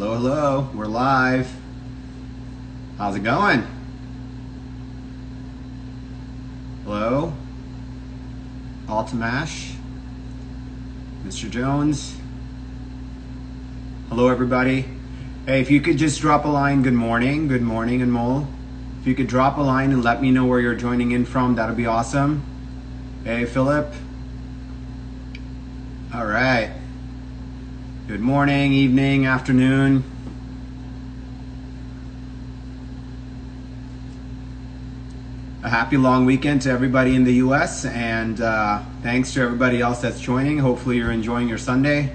Hello, hello. We're live. How's it going? Hello? Altamash? Mr. Jones? Hello, everybody. Hey, if you could just drop a line, good morning, and Mole. If you could drop a line and let me know where you're joining in from, that'll be awesome. Hey, Philip. All right. Good morning, evening, afternoon. A happy long weekend to everybody in the US, and thanks to everybody else that's joining. Hopefully you're enjoying your Sunday.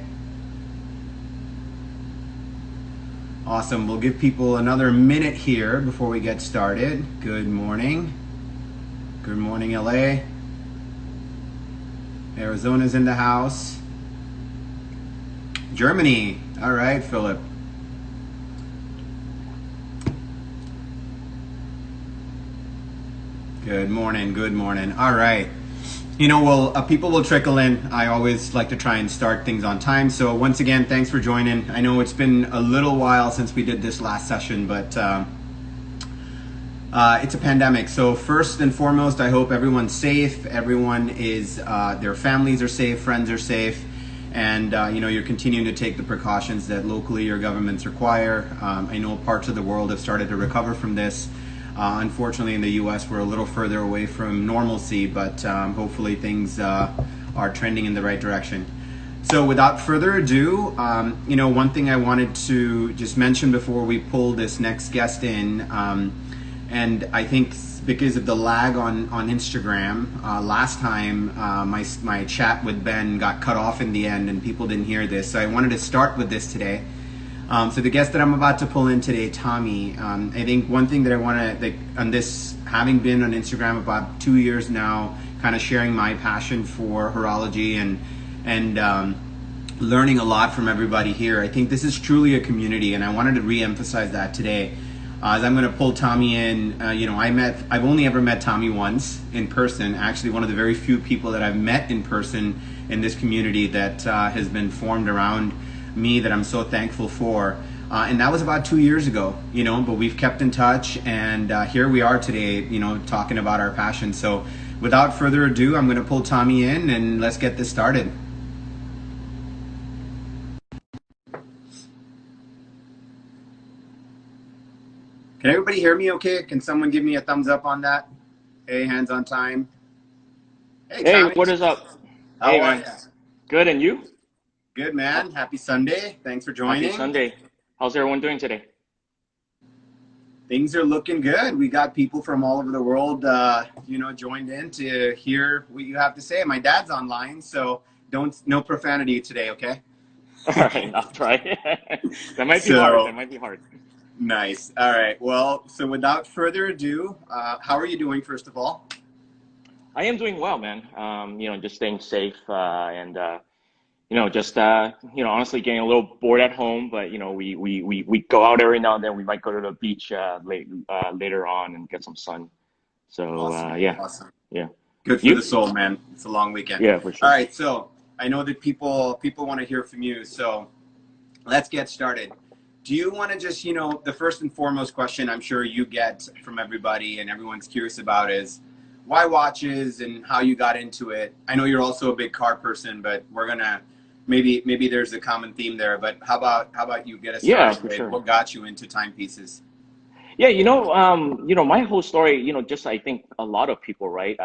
Awesome. We'll give people another minute here before we get started. Good morning. Good morning, LA. Arizona's in the house. Germany. All right, Philip. Good morning, good morning. All right. You know, well, people will trickle in. I always like to try and start things on time. So once again, thanks for joining. I know it's been a little while since we did this last session, but it's a pandemic. So first and foremost, I hope everyone's safe. Everyone is, their families are safe, friends are safe. And, you know, you're continuing to take the precautions that locally your governments require. I know parts of the world have started to recover from this. Unfortunately, in the U.S., we're a little further away from normalcy, but hopefully things are trending in the right direction. So without further ado, you know, one thing I wanted to just mention before we pull this next guest in, and I think because of the lag on Instagram, last time my chat with Ben got cut off in the end and people didn't hear this. So I wanted to start with this today. So the guest that I'm about to pull in today, Tommy, I think one thing that I want to, on this, having been on Instagram about 2 years now, kind of sharing my passion for horology and learning a lot from everybody here. I think this is truly a community, and I wanted to re-emphasize that today. As I'm going to pull Tommy in, you know, I've only ever met Tommy once in person. Actually, one of the very few people that I've met in person in this community that has been formed around me that I'm so thankful for. And that was about 2 years ago, you know, but we've kept in touch, and here we are today, you know, talking about our passion. So without further ado, I'm going to pull Tommy in and let's get this started. Can everybody hear me okay? Can someone give me a thumbs up on that? Hey, hands on time. Hey, Hey, Tommy. what is up? How Hey, are man. you? Good, and you? Good, Uh, man. Happy Sunday. Thanks for Happy joining. Sunday. How's everyone doing today? Things are looking good. We got people from all over the world, you know, joined in to hear what you have to say. My dad's online, so no profanity today, okay? All right, I'll try. That might be hard. That So, might be hard. nice. All right. Well, so without further ado, how are you doing, first of all? I am doing well, man. You know, just staying safe, and you know, just you know, honestly getting a little bored at home. But you know, we go out every now and then. We might go to the beach later on and get some sun. So Awesome. yeah, Awesome. yeah. Good for the You? soul, man. It's a long weekend. Yeah, for All sure. right. So I know that people want to hear from you. So let's get started. Do you want to just, you know, the first and foremost question I'm sure you get from everybody and everyone's curious about is why watches and how you got into it. I know you're also a big car person, but we're gonna maybe there's a common theme there. But how about you get us Yeah, started for with sure. what got you into timepieces? Yeah, you know, my whole story, you know, just I think a lot of people, right?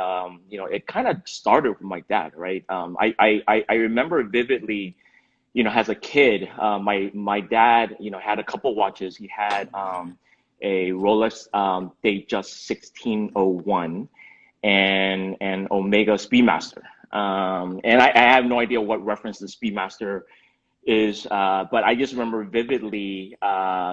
You know, it kind of started with my dad, right? I remember vividly, you know, as a kid, my dad, you know, had a couple watches. He had a Rolex Datejust 1601 and an Omega Speedmaster. And I have no idea what reference the Speedmaster is, but I just remember vividly,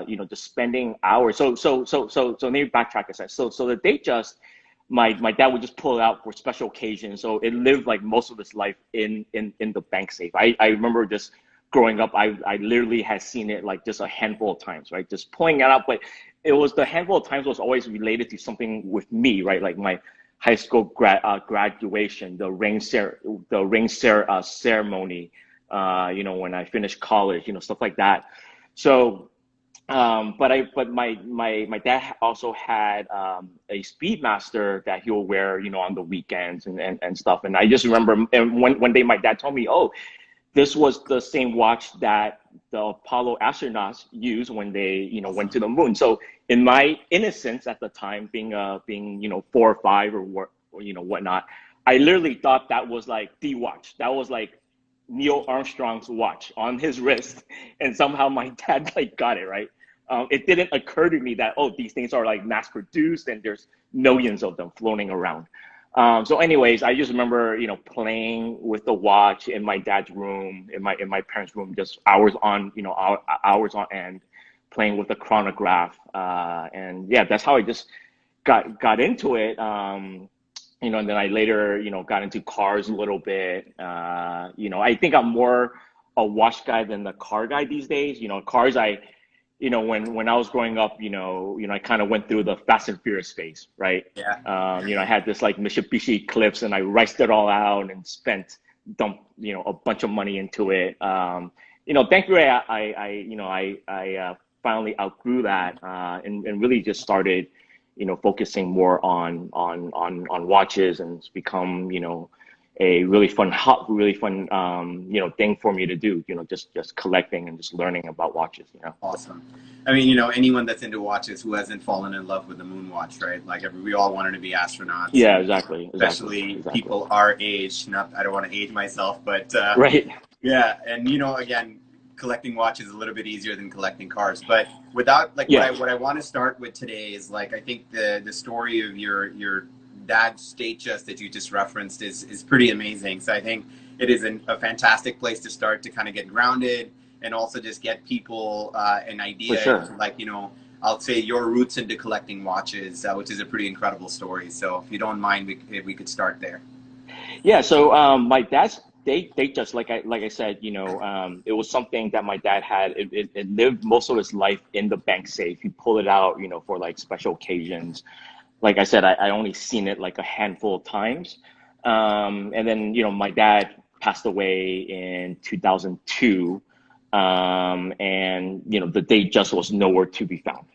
you know, just spending hours. So let me backtrack a second. So the date just, my dad would just pull it out for special occasions. So it lived like most of his life in the bank safe. I remember just growing up, I literally had seen it like just a handful of times, right? Just pulling it out, but it was the handful of times was always related to something with me, right? Like my high school graduation, the ceremony, you know, when I finished college, you know, stuff like that. So But my dad also had a Speedmaster that he'll wear, on the weekends and stuff. And I just remember, and one day my dad told me, "Oh, this was the same watch that the Apollo astronauts used when they, went to Awesome. the moon." So in my innocence at the time, being 4 or 5 or whatnot, I literally thought that was like the watch. That was like Neil Armstrong's watch on his wrist, and somehow my dad like got it right. It didn't occur to me that, oh, these things are like mass produced and there's millions of them floating around. So anyways, I just remember, playing with the watch in my dad's room, in my parents' room, just hours on end, playing with the chronograph. And yeah, that's how I just got into it. And then I later, got into cars a little bit. I think I'm more a watch guy than the car guy these days. Cars, when I was growing up, I kind of went through the Fast and Furious phase, right? Yeah. I had this like Mitsubishi Eclipse, and I riced it all out and dumped, a bunch of money into it. Thankfully, I finally outgrew that, and really just started, focusing more on watches, and it's become, a really fun, thing for me to do, just collecting and just learning about watches. Awesome. I mean, anyone that's into watches who hasn't fallen in love with the moon watch, right? Like we all wanted to be astronauts, Yeah, and exactly. especially people our age. Not, I don't want to age myself, but Right. yeah. And again, collecting watches is a little bit easier than collecting cars. But without like Yeah, what I want to start with today is like I think the story of your dad's Datejust that you just referenced is pretty amazing. So I think it is a fantastic place to start to kind of get grounded and also just get people an for idea into sure. like I'll say your roots into collecting watches, which is a pretty incredible story. So if you don't mind, we could start there. Yeah, so my dad's they just like I said, it was something that my dad had. It lived most of his life in the bank safe. He pulled it out, for like special occasions. Like I said, I only seen it like a handful of times. And then, my dad passed away in 2002. And, the date just was nowhere to be found.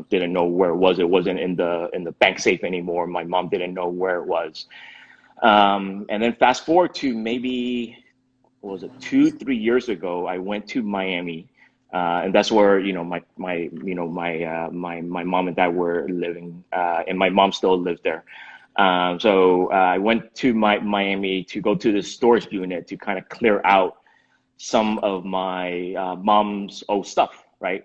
Didn't know where it was. It wasn't in the bank safe anymore. My mom didn't know where it was. And then fast forward to maybe, what was it, 2, 3 years ago, I went to Miami, and that's where my mom and dad were living, and my mom still lives there. So I went to Miami to go to the storage unit to kind of clear out some of my mom's old stuff, right?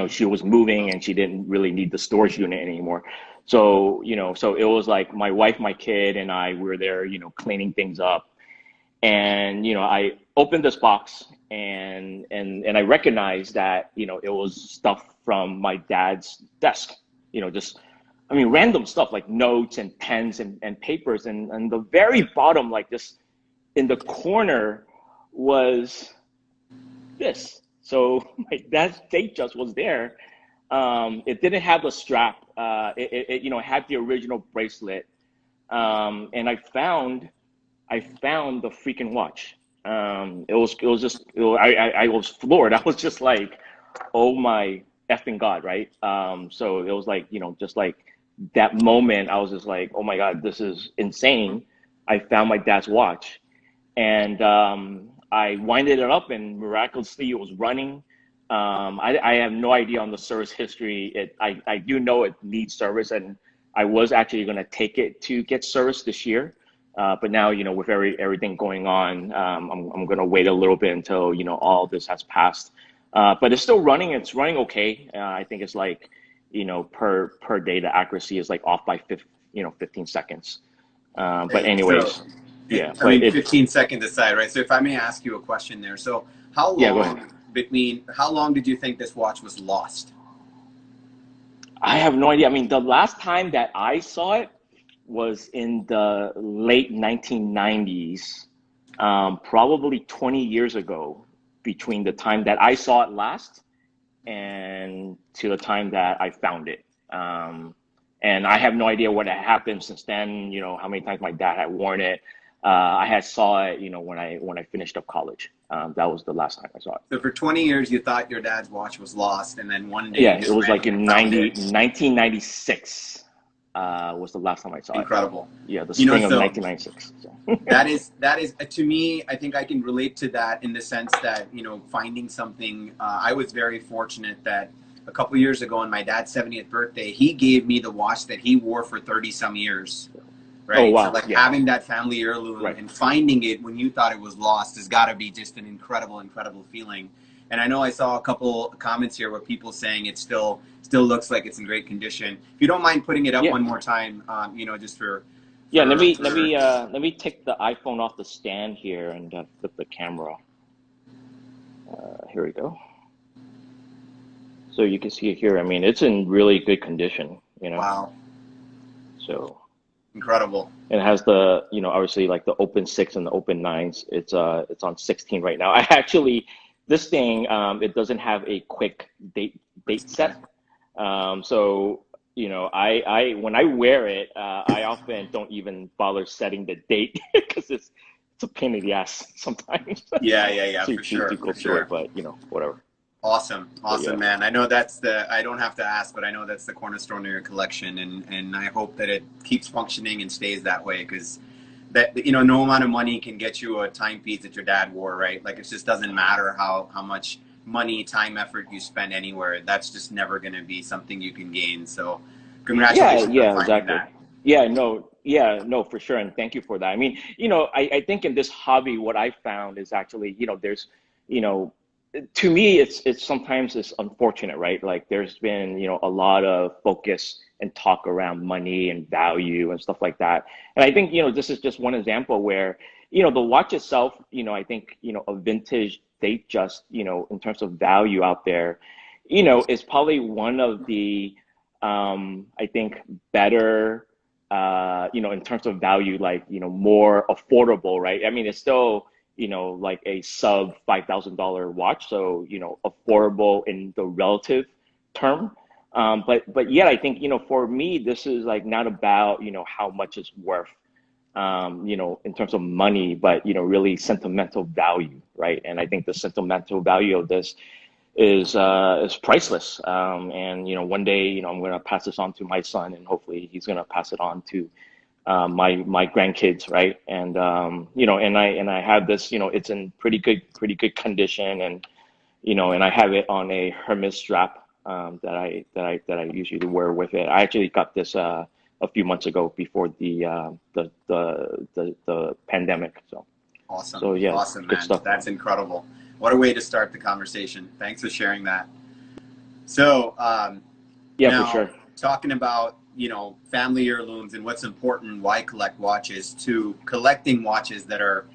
She was moving and she didn't really need the storage unit anymore. So it was like my wife, my kid, and I were there, cleaning things up. And I opened this box, and I recognized that it was stuff from my dad's desk. Just, I mean, random stuff like notes and pens and papers, and the very bottom, like just in the corner, was this. So my dad's date just was there. It didn't have the strap. It had the original bracelet. And I found the freaking watch. It was just, I was floored. I was just like, oh my effing God, right? So it was like, just like that moment, I was just like, oh my God, this is insane. I found my dad's watch, and I winded it up, and miraculously it was running. I have no idea on the service history. I do know it needs service, and I was actually going to take it to get service this year. But now, with everything going on, I'm going to wait a little bit until, all this has passed. But it's still running. It's running okay. I think it's like, per day, the accuracy is like off by 15 seconds. But Right. So anyways, yeah, I but mean, 15 seconds aside, right? So if I may ask you a question there. So yeah, go ahead. how long did you think this watch was lost? I have no idea. I mean, the last time that I saw it was in the late 1990s, probably 20 years ago, between the time that I saw it last and to the time that I found it. And I have no idea what had happened since then, how many times my dad had worn it. I had saw it, when I finished up college. That was the last time I saw it. So for 20 years, you thought your dad's watch was lost, and then one day Yeah, you it just was like randomly in found it. 1996 was the last time I saw it. Incredible. Yeah, the You know, spring of so 1996. So. that is to me, I think I can relate to that in the sense that, finding something. I was very fortunate that a couple years ago on my dad's 70th birthday, he gave me the watch that he wore for 30 some years. Oh Right. So wow, like yeah, having that family heirloom right. and finding it when you thought it was lost has got to be just an incredible, incredible feeling. And I know I saw a couple comments here where people saying it still looks like it's in great condition. If you don't mind putting it up Yeah, one more time, just yeah. Let me let for me let me take the iPhone off the stand here and flip the camera. Here we go. So you can see it here. I mean, it's in really good condition, wow, So incredible. it has the, obviously like the open six and the open nines. It's on 16 right now. I actually, this thing, it doesn't have a quick date set. So, I when I wear it, I often don't even bother setting the date because it's a pain in the ass sometimes Yeah, to for sure, go for through it. sure. But whatever. Awesome, But awesome, yeah. man. I don't have to ask, but I know that's the cornerstone of your collection, and I hope that it keeps functioning and stays that way because that, no amount of money can get you a timepiece that your dad wore, right? Like it just doesn't matter how much money, time, effort you spend anywhere. That's just never going to be something you can gain. So, Yeah, congratulations on yeah, finding exactly. that. Yeah, no, for sure. And thank you for that. I mean, I think in this hobby, what I found is actually, there's, you know, to me, it's sometimes it's unfortunate, right? Like there's been, a lot of focus and talk around money and value and stuff like that. And I think, this is just one example where, the watch itself, I think, a vintage Datejust, in terms of value out there, is probably one of the I think better, in terms of value, like, more affordable, right? I mean, it's still, like a sub $5,000 watch, so, affordable in the relative term. But yet, I think, for me, this is like not about, how much it's worth, in terms of money, but, really sentimental value, right? And I think the sentimental value of this is priceless. And one day, I'm going to pass this on to my son, and hopefully he's going to pass it on to my grandkids, right? And and I have this, it's in pretty good condition, and and I have it on a Hermes strap that I usually wear with it. I actually got this a few months ago before the pandemic. So Awesome, yeah, awesome, good man. stuff. That's incredible. What a way to start the conversation. Thanks for sharing that. So, Yeah, for now sure. talking about, family heirlooms and what's important, why collect watches, to collecting watches that are,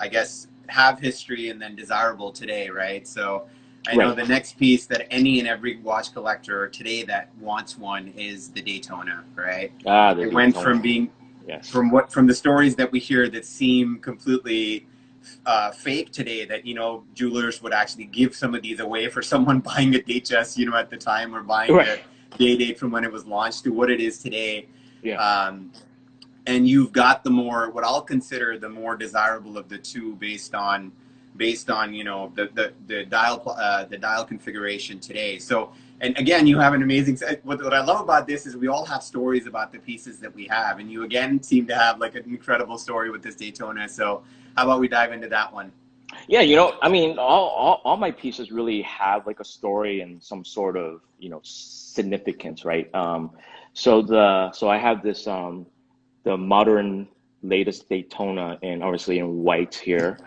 I guess have history and then desirable today, right? So I know Right. the next piece that any and every watch collector today that wants one is the Daytona, right? Ah, the It went from Daytona. being Yes. from the stories that we hear that seem completely fake today, that jewelers would actually give some of these away for someone buying a Datejust, at the time, or buying Right. the date from when it was launched to what it is today. Yeah. um, and you've got the more, what I'll consider the more desirable of the two, based on the dial configuration today. So, and again, you have an amazing. What I love about this is we all have stories about the pieces that we have, and you again seem to have like an incredible story with this Daytona. So, how about we dive into that one? Yeah, I mean, all my pieces really have like a story and some sort of, significance, right? So I have this the modern latest Daytona, and obviously in white here.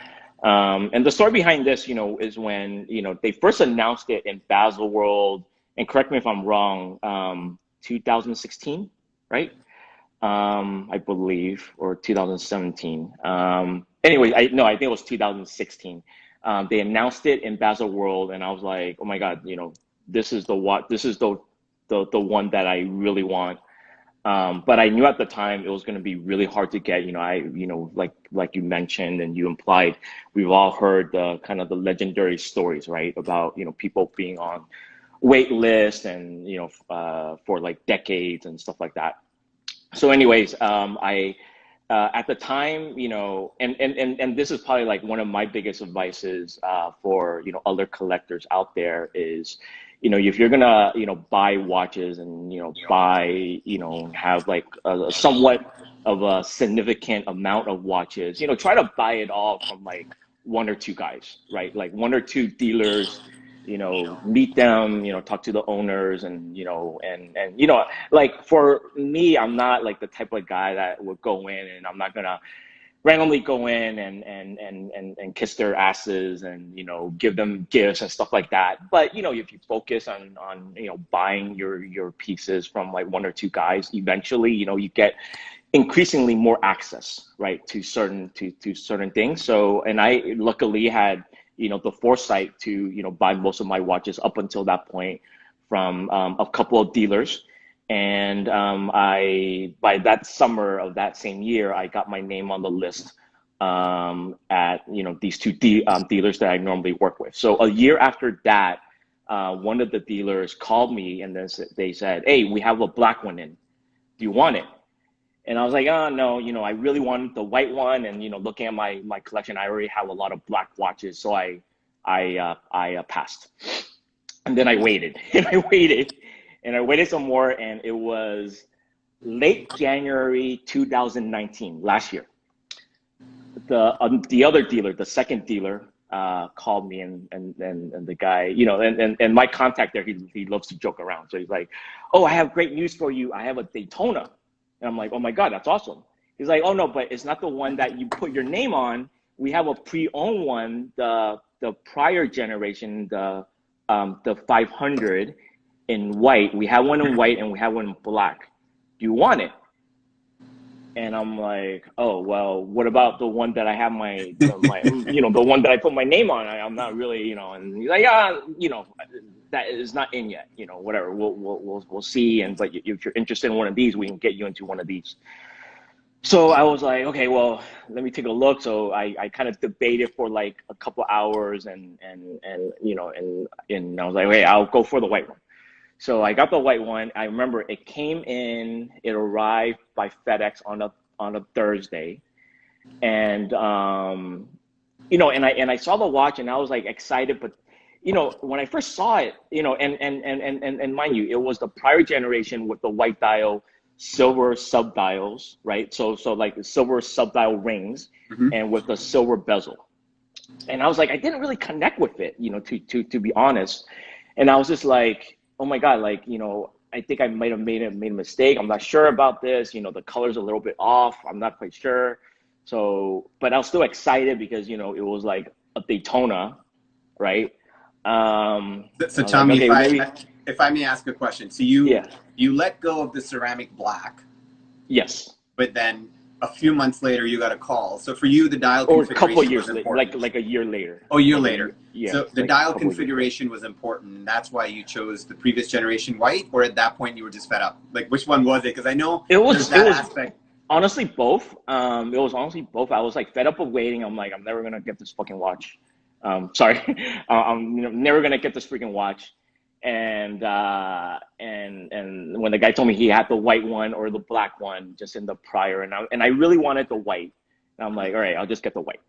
And the story behind this, is when, they first announced it in Baselworld, and correct me if I'm wrong, 2016, right? I believe, or 2017. Anyway, I no, I think it was 2016. They announced it in Baselworld, and I was like, oh my God, this is the what, this is the one that I really want. But I knew at the time it was going to be really hard to get. Like you mentioned and you implied, we've all heard the kind of the legendary stories, right, about people being on wait lists and for like decades and stuff like that. So anyways, at the time, and this is probably like one of my biggest advices for other collectors out there is, if you're gonna buy watches and buy have like a somewhat of a significant amount of watches, try to buy it all from like one or two guys, right? Like one or two dealers, meet them, talk to the owners and like for me, I'm not like the type of guy that would go in and I'm not gonna randomly go in and kiss their asses and give them gifts and stuff like that. But if you focus on buying your pieces from like one or two guys, eventually you get increasingly more access, right, to certain things. So, and I luckily had the foresight to buy most of my watches up until that point from a couple of dealers. And I by that summer of that same year, I got my name on the list at these two dealers that I normally work with. So a year after that, one of the dealers called me and then they said, "Hey, we have a black one in. Do you want it?" And I was like, "Oh no, I really want the white one." And looking at my collection, I already have a lot of black watches, so I passed. And then I waited and I waited and I waited some more, and it was late January 2019, last year. The other dealer, the second dealer, called me and the guy, and my contact there, he loves to joke around. So he's like, "Oh, I have great news for you. I have a Daytona." And I'm like, "Oh my God, that's awesome." He's like, "Oh no, but it's not the one that you put your name on. We have a pre-owned one, the prior generation, the 500 in white. We have one in white and we have one in black. Do you want it?" And I'm like, "Oh, well, what about the one that I have the one that I put my name on? I'm not really, And he's like, "Yeah, that is not in yet. Whatever. We'll see. And but if you're interested in one of these, we can get you into one of these." So I was like, "Okay, well, let me take a look." So I kind of debated for like a couple hours and I was like, "Okay, I'll go for the white one." So I got the white one. I remember it came in, it arrived by FedEx on a Thursday. And and I saw the watch and I was like excited, but when I first saw it, and mind you, it was the prior generation with the white dial, silver subdials, right? So like the silver subdial rings Mm-hmm. and with the silver bezel. And I was like, I didn't really connect with it, to be honest. And I was just like, "Oh my God, like, I think I might have made a mistake. I'm not sure about this. The color's a little bit off. I'm not quite sure." So, but I was still excited because, it was like a Daytona, right? So I was like, Tommy, okay, maybe, if I may ask a question, so you yeah, you let go of the ceramic black, yes. but then a few months later you got a call. So for you, the dial Or a couple of configuration was years later, important. like a year later. Oh, a year Like later. yeah, So the like a dial couple of years later. configuration was important, and that's why you chose the previous generation white, or at that point you were just fed up? Like, which one was it? Because I know It there's was it that was aspect. honestly both. It was honestly both. I was like fed up of waiting. I'm like, I'm never gonna get this fucking watch. Sorry, I'm never gonna get this freaking watch. And when the guy told me he had the white one or the black one just in the prior, and I really wanted the white, and I'm like, all right, I'll just get the white.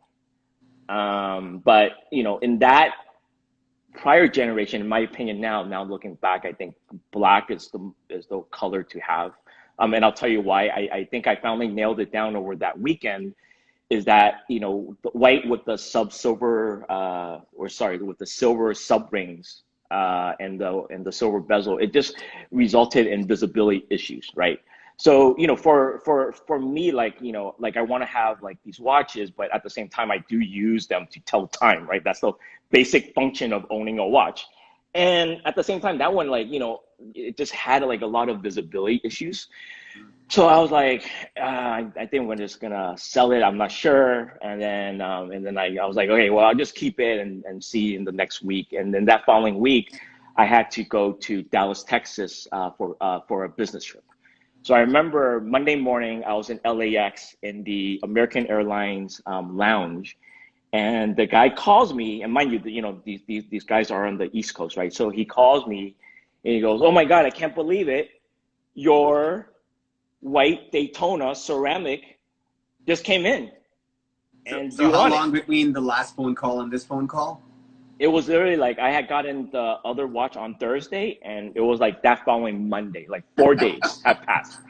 But in that prior generation, in my opinion, now looking back, I think black is the color to have. And I'll tell you why. I think I finally nailed it down over that weekend. Is that the white with the sub silver, or sorry, with the silver sub rings, and the silver bezel, it just resulted in visibility issues, right? So for me, like I want to have like these watches, but at the same time I do use them to tell time, right? That's the basic function of owning a watch. And at the same time, that one, like it just had like a lot of visibility issues. So I was like, I think we're just gonna sell it. I'm not sure. And then I was like, okay, well, I'll just keep it and see in the next week. And then that following week, I had to go to Dallas, Texas, for a business trip. So I remember Monday morning, I was in LAX in the American Airlines lounge, and the guy calls me. And mind you, these guys are on the East Coast, right? So he calls me, and he goes, "Oh my God, I can't believe it! Your white Daytona ceramic just came in. So, And so you how want it. long between the last phone call and this phone call? It was literally like I had gotten the other watch on Thursday, and it was like that following Monday, like 4 days had passed.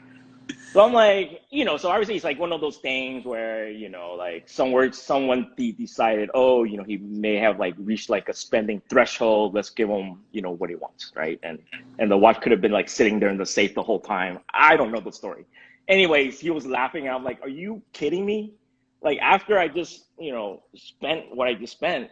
So I'm like, so obviously it's like one of those things where, like someone decided, oh, he may have like reached like a spending threshold. Let's give him, what he wants, right? And the watch could have been like sitting there in the safe the whole time. I don't know the story. Anyways, he was laughing. And I'm like, are you kidding me? Like after I just, spent what I just spent,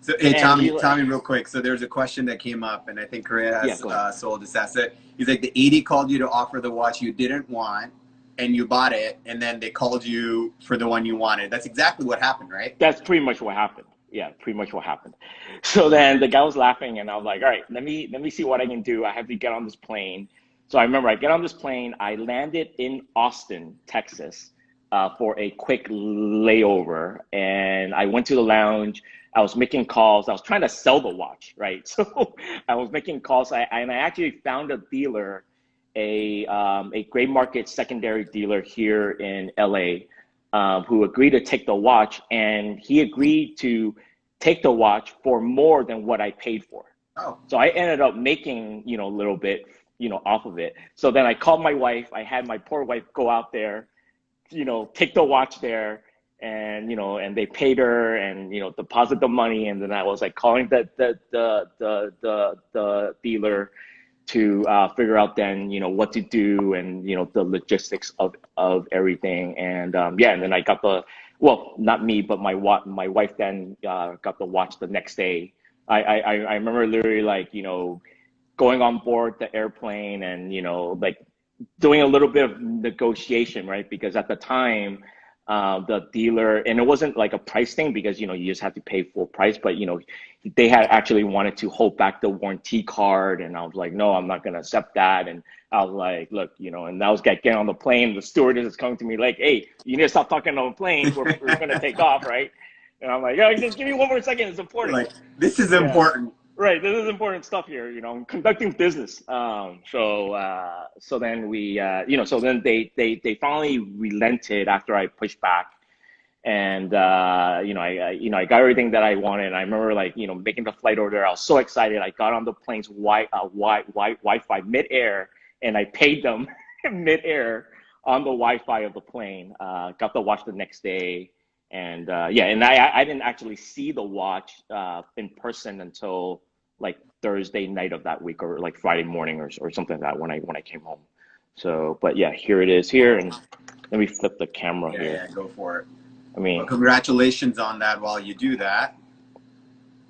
So, hey, and Tommy, he like, Tommy, real quick. So there's a question that came up, and I think Korea yeah, has go ahead. sold this asset. He's like, the 80 called you to offer the watch you didn't want, and you bought it, and then they called you for the one you wanted. That's exactly what happened, right? That's pretty much what happened. Yeah, pretty much what happened. So then the guy was laughing, and I was like, "All right, let me see what I can do. I have to get on this plane." So I remember I get on this plane. I landed in Austin, Texas, for a quick layover, and I went to the lounge. I was making calls. I was trying to sell the watch, right? So I was making calls. And I actually found a dealer, a gray market secondary dealer here in LA, who agreed to take the watch, and he agreed to take the watch for more than what I paid for. Oh, So I ended up making, a little bit, off of it. So then I called my wife. I had my poor wife go out there, take the watch there, and and they paid her and deposit the money. And then I was like calling the dealer to figure out then what to do and the logistics of everything. And yeah, and then I got the, well, not me, but my wife then got the watch the next day. I remember literally like going on board the airplane and like doing a little bit of negotiation, right? Because at the time, the dealer, and it wasn't like a price thing because you just have to pay full price, but they had actually wanted to hold back the warranty card, and I was like, no, I'm not gonna accept that. And I was like, look, and I was getting on the plane. The stewardess is coming to me like, hey, you need to stop talking on the plane. We're gonna take off, right? And I'm like, oh, just give me one more second. It's important. like this is Yeah. important. Right, this is important stuff here. I'm conducting business. So then we, so then they finally relented after I pushed back, and I got everything that I wanted. And I remember like making the flight order. I was so excited. I got on the plane's Wi-Fi midair, and I paid them midair on the Wi-Fi of the plane. Got the watch the next day. And yeah, and I didn't actually see the watch in person until like Thursday night of that week, or like Friday morning, or something like that when I came home. So, but yeah, here it is here, and let me flip the camera Yeah, here. yeah, go for it. I Well, mean, congratulations on that while you do that.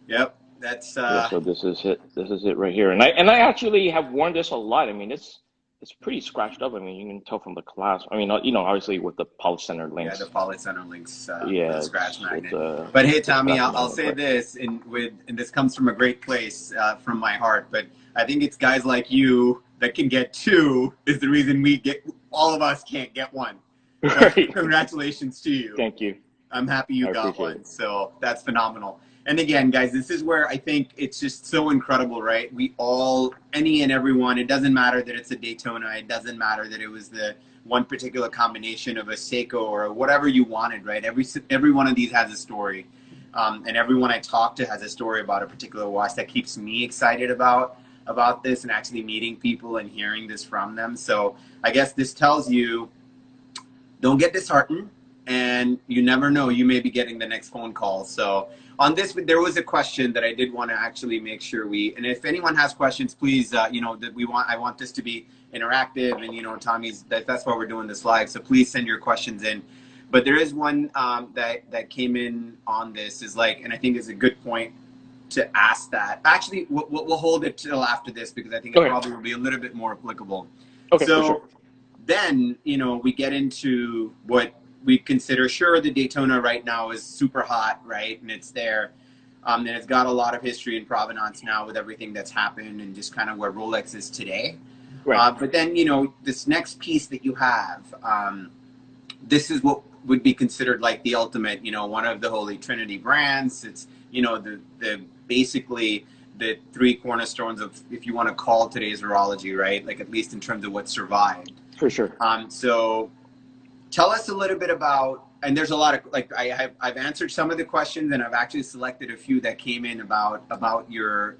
Yep, that's yeah. So this is it. This is it right here, and I actually have worn this a lot. I mean, it's pretty scratched up. I mean, you can tell from the clasp. I mean, obviously with the polish center yeah, the links. polycenter links with a Yeah, scratch it's with magnet. But hey, the Tommy, scratch I'll magnet, say but this, and this comes from a great place from my heart. But I think it's guys like you that can get two is the reason all of us can't get one. So right. congratulations to you. Thank you. I'm happy you I got appreciate one. it. So that's phenomenal. And again, guys, this is where I think it's just so incredible, right? We all, any and everyone, it doesn't matter that it's a Daytona. It doesn't matter that it was the one particular combination of a Seiko or whatever you wanted, right? Every one of these has a story. And everyone I talk to has a story about a particular watch that keeps me excited about this and actually meeting people and hearing this from them. So I guess this tells you, don't get disheartened, and you never know, you may be getting the next phone call. So on this, there was a question that I did want to actually make sure and if anyone has questions, please, that I want this to be interactive, and Tommy's, that's why we're doing this live. So please send your questions in. But there is one that came in on this is like, and I think is a good point to ask that. Actually, we'll hold it till after this because I think it Okay. probably will be a little bit more applicable. Okay, for So sure. then, we get into what we consider, sure, the Daytona right now is super hot, right? And it's there. And it's got a lot of history and provenance now with everything that's happened and just kind of where Rolex is today. Right. But then, this next piece that you have, this is what would be considered like the ultimate, one of the Holy Trinity brands. It's, the basically the three cornerstones of, if you want to call today's horology, right? Like at least in terms of what survived. For sure. So tell us a little bit about, and there's a lot of, like, I've answered some of the questions, and I've actually selected a few that came in about your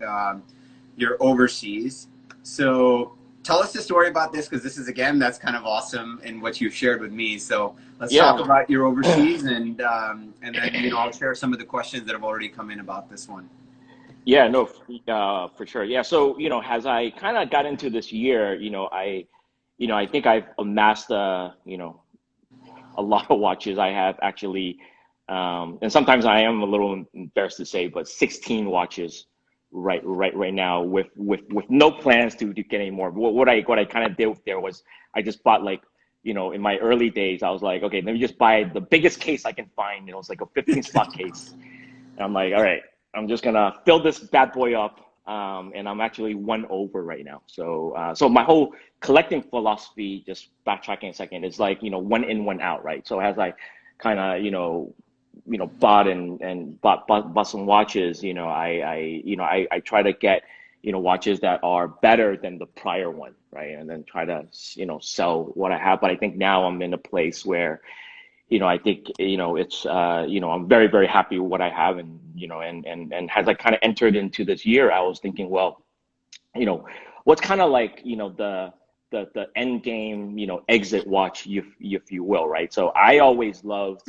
overseas. So tell us the story about this, because this is, again, that's kind of awesome in what you've shared with me. So let's talk Yeah. about your overseas, and then, you know, I'll share some of the questions that have already come in about this one. Yeah, no, for sure. Yeah. So, as I kind of got into this year, I think I've amassed, a lot of watches. I have actually, and sometimes I am a little embarrassed to say, but 16 watches right now with no plans to get any more. What I kind of did there was I just bought, like, in my early days, I was like, okay, let me just buy the biggest case I can find. It's like a 15 slot case. And I'm like, all right, I'm just gonna fill this bad boy up. And I'm actually one over right now. So my whole collecting philosophy, just backtracking a second, is like, one in, one out, right? So as I kind of, bought and bought some watches, I try to get, watches that are better than the prior one, right? And then try to, sell what I have. But I think now I'm in a place where, I think, it's, I'm very, very happy with what I have. And, and as I kind of entered into this year, I was thinking, well, you know, what's kind of like, the end game, exit watch, if you will, right? So I always loved,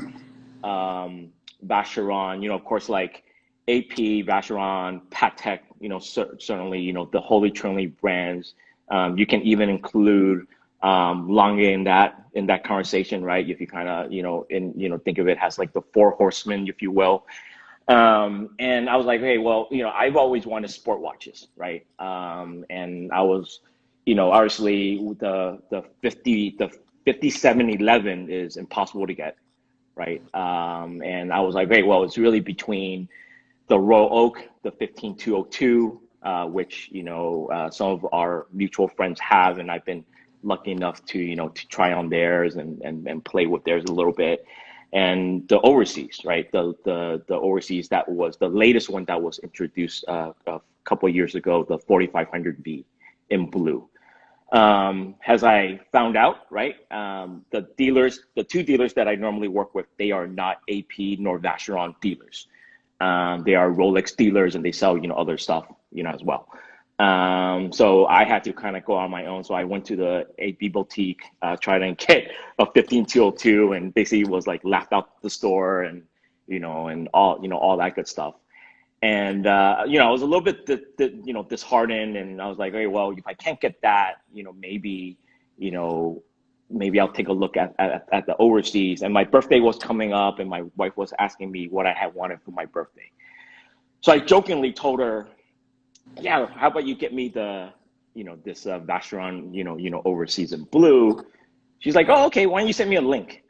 Vacheron, of course, like AP, Vacheron, Patek, certainly, the Holy Trinity brands. You can even include, Lange in that conversation, right? If you kind of, think of it as like the four horsemen, if you will. And I was like, hey, well, I've always wanted sport watches, right? And I was, obviously the 5711 is impossible to get, right? And I was like, hey, well, it's really between the Royal Oak, the 15202, which, some of our mutual friends have, and I've been lucky enough to, to try on theirs and play with theirs a little bit. And the overseas, right? The overseas, that was the latest one that was introduced, a couple of years ago, the 4500B in blue. As I found out, right, the two dealers that I normally work with, they are not AP nor Vacheron dealers. They are Rolex dealers, and they sell, other stuff, as well. So I had to kind of go on my own. So I went to the AP boutique, tried to get a 15202, and basically was like laughed out the store, and, and all that good stuff. And, I was a little bit, disheartened, and I was like, hey, well, if I can't get that, you know, maybe I'll take a look at the overseas. And my birthday was coming up, and my wife was asking me what I had wanted for my birthday. So I jokingly told her, yeah, how about you get me this Vacheron, overseas in blue. She's like, oh, okay, why don't you send me a link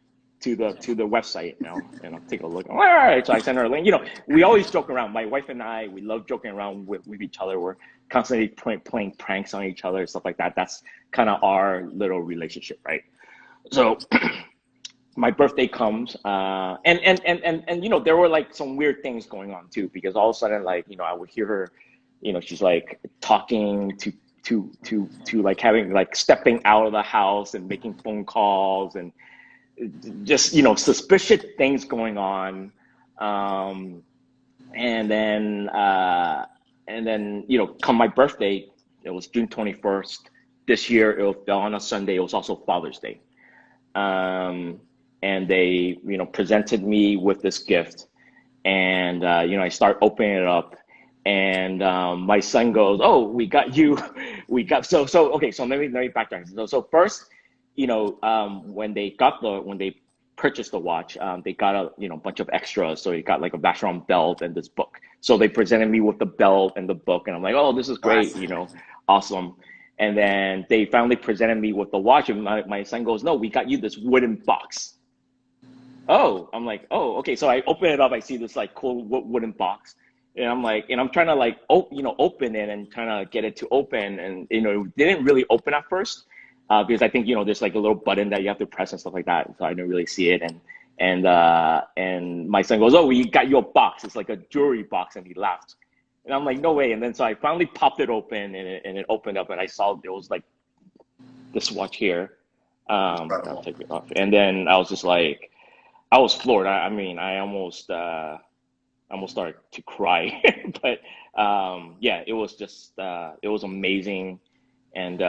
to the website, and I'll take a look. All right, so I sent her a link. We always joke around. My wife and I, we love joking around with each other. We're constantly playing pranks on each other, stuff like that. That's kind of our little relationship, right? So my birthday comes, and there were like some weird things going on too, because all of a sudden, like, I would hear her, she's like talking to like having, like, stepping out of the house and making phone calls, and just, suspicious things going on. um and then come my birthday, it was June 21st this year. It fell on a Sunday. It was also Father's Day. um and they, presented me with this gift, and I start opening it up, and my son goes, "Oh, we got you, we got so okay." So let me backtrack. So first, when they purchased the watch, they got a, bunch of extras. So they got like a Vacheron belt and this book. So they presented me with the belt and the book, and I'm like, "Oh, this is great, awesome." And then they finally presented me with the watch, and my son goes, "No, we got you this wooden box." Oh, I'm like, oh, okay. So I open it up. I see this like cool wooden box, and I'm like, and I'm trying to like, open it and trying to get it to open, and it didn't really open at first, because I think, there's like a little button that you have to press and stuff like that. So I didn't really see it, and my son goes, "Oh, we got you a box. It's like a jewelry box," and he laughed, and I'm like, "No way!" And then so I finally popped it open, and it opened up, and I saw there was like this watch here. I'll Incredible. take it off. And then I was just like, I was floored. I mean, I almost started to cry. But yeah, it was just it was amazing. And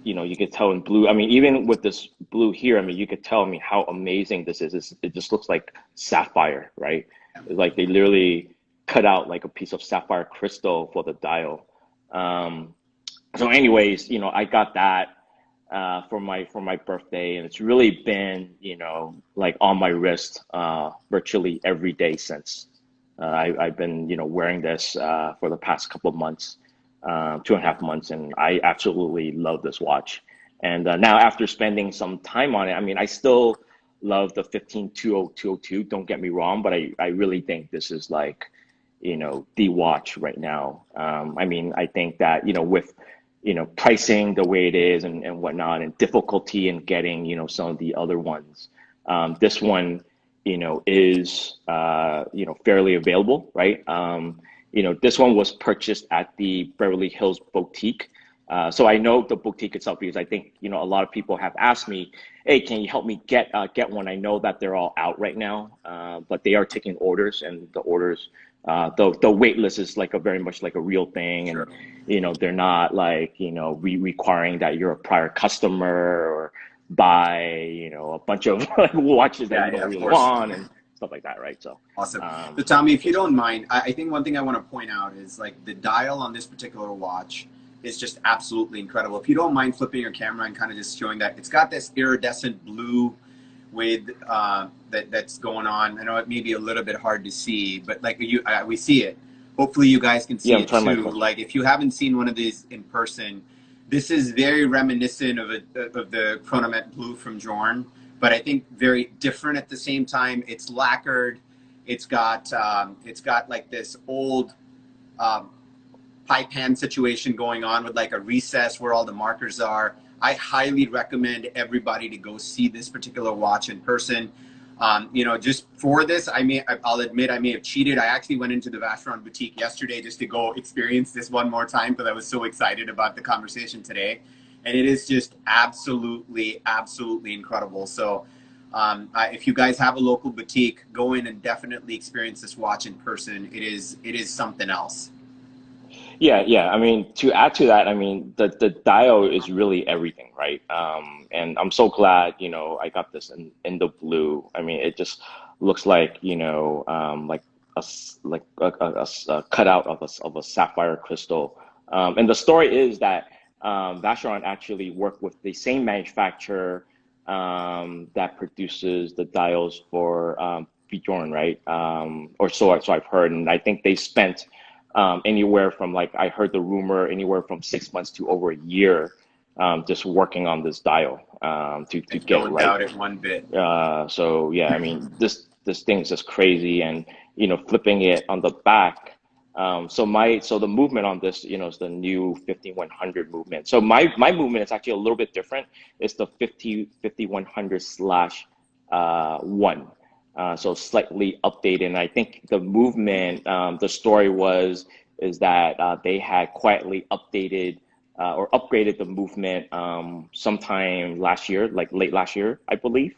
you could tell in blue. I mean, even with this blue here, I mean, you could tell me how amazing this is. It just looks like sapphire, right? It's like they literally cut out like a piece of sapphire crystal for the dial. Um, so anyways, I got that for my birthday, and it's really been, like on my wrist virtually every day since. I've been, wearing this for the past couple of months, 2.5 months, and I absolutely love this watch. And now, after spending some time on it, I mean, I still love the 1520202. Don't get me wrong, but I really think this is like, the watch right now. I mean, I think that, with pricing the way it is and whatnot, and difficulty in getting, some of the other ones. This one, is, fairly available, right? This one was purchased at the Beverly Hills Boutique. So I know the boutique itself because I think, a lot of people have asked me, hey, can you help me get one? I know that they're all out right now, but they are taking orders, and the orders, the wait list is like a very much like a real thing. And Sure. they're not like, requiring that you're a prior customer or buy, a bunch of like watches that Yeah, you yeah, don't of really course. want and stuff like that, right? So, Awesome. So, Tommy, if you which is don't cool. mind, I think one thing I want to point out is like the dial on this particular watch is just absolutely incredible. If you don't mind flipping your camera and kind of just showing that, it's got this iridescent blue with that's going on. I know it may be a little bit hard to see, but like we see it. Hopefully, you guys can Yeah, see I'm it trying my too. phone. Like if you haven't seen one of these in person, this is very reminiscent of the Chronomet Blue from Jorn, but I think very different at the same time. It's lacquered. It's got like this old um, pipe hand situation going on with like a recess where all the markers are. I highly recommend everybody to go see this particular watch in person. Just for this, I'll admit I may have cheated. I actually went into the Vacheron boutique yesterday just to go experience this one more time because I was so excited about the conversation today. And it is just absolutely, absolutely incredible. So if you guys have a local boutique, go in and definitely experience this watch in person. It is something else. Yeah, yeah. I mean, to add to that, I mean, the dial is really everything, right? And I'm so glad, I got this in the blue. I mean, it just looks like, like a cutout of a sapphire crystal. And the story is that Vacheron actually worked with the same manufacturer that produces the dials for Bjorn, right? Or so I've heard, and I think they spent anywhere from, like, I heard the rumor, anywhere from 6 months to over a year, just working on this dial to I get it don't right. doubt it one bit. So yeah, I mean, this thing is just crazy, and flipping it on the back. So the movement on this, is the new 5100 movement. So my movement is actually a little bit different. It's the 5100 slash one. So slightly updated. And I think the movement, the story is that they had quietly updated or upgraded the movement sometime last year, like late last year, I believe.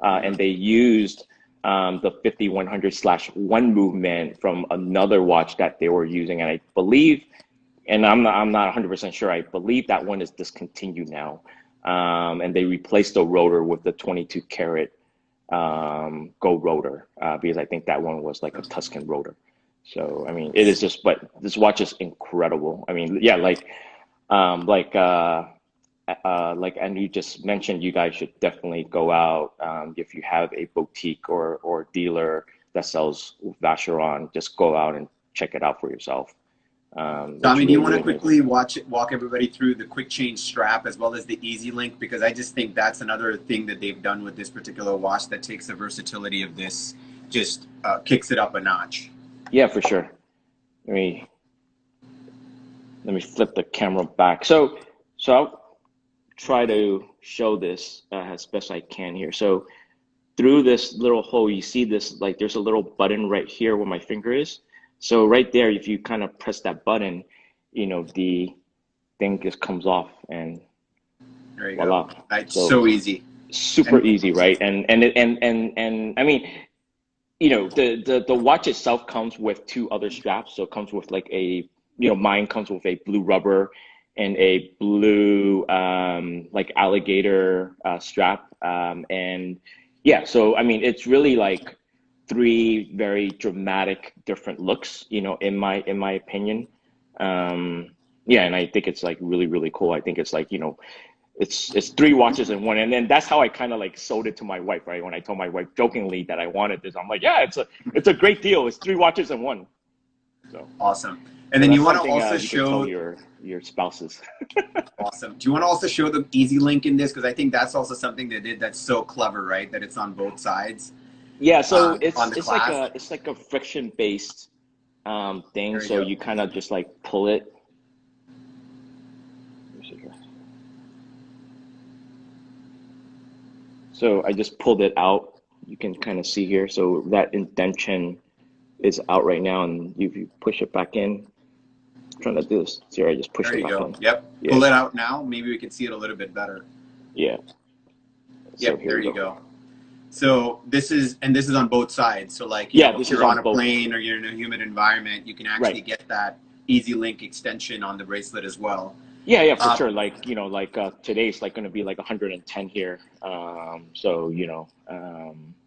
And they used the 5100 slash one movement from another watch that they were using. And I believe, and I'm not 100% sure, I believe that one is discontinued now. And they replaced the rotor with the 22 karat gold rotor because I think that one was like a Tuscan rotor. So I mean, it is just, but this watch is incredible. I mean, yeah, um, like uh, and you just mentioned, you guys should definitely go out if you have a boutique or dealer that sells Vacheron. Just go out and check it out for yourself. It's Tommy, do you really, want really to amazing. quickly walk everybody through the quick change strap as well as the easy link? Because I just think that's another thing that they've done with this particular watch that takes the versatility of this, just kicks it up a notch. Yeah, for sure. Let me let me flip the camera back. So I'll try to show this as best I can here. So through this little hole, you see this, like, there's a little button right here where my finger is. So right there, if you kind of press that button, the thing just comes off, and There you go. Voila. It's So so easy. super And easy, right? And I mean, the watch itself comes with two other straps. So it comes with like a, mine comes with a blue rubber and a blue like alligator strap. And yeah, so I mean, it's really like three very dramatic different looks, in my opinion. Yeah, and I think it's like really, really cool. I think it's like, it's three watches in one, and then that's how I kind of like sold it to my wife, right? When I told my wife jokingly that I wanted this, I'm like, yeah, it's a great deal. It's three watches in one. So awesome. And so then you that's want to something also you can tell show, your spouses. awesome. Do you want to also show the easy link in this? Because I think that's also something they did that's so clever, right? That it's on both sides Yeah, so on it's the it's like clasp. a friction based thing. There you So go. you kind of just like pull it. Let me see here. So I just pulled it out. You can kind of see here. So that indentation is out right now, and if you push it back in, I'm trying to do this. See, I just push There it you back go. in. Yep. Yeah, Pull it out now. Maybe we can see it a little bit better. yeah. So Yep. here There we you go. go. So this is on both sides. So like, Yeah, if this is you're on on a both. plane or you're in a humid environment, you can actually Right. get that easy link extension on the bracelet as well. Yeah, yeah, for Uh, sure. Like, like today's like going to be like 110 here. So,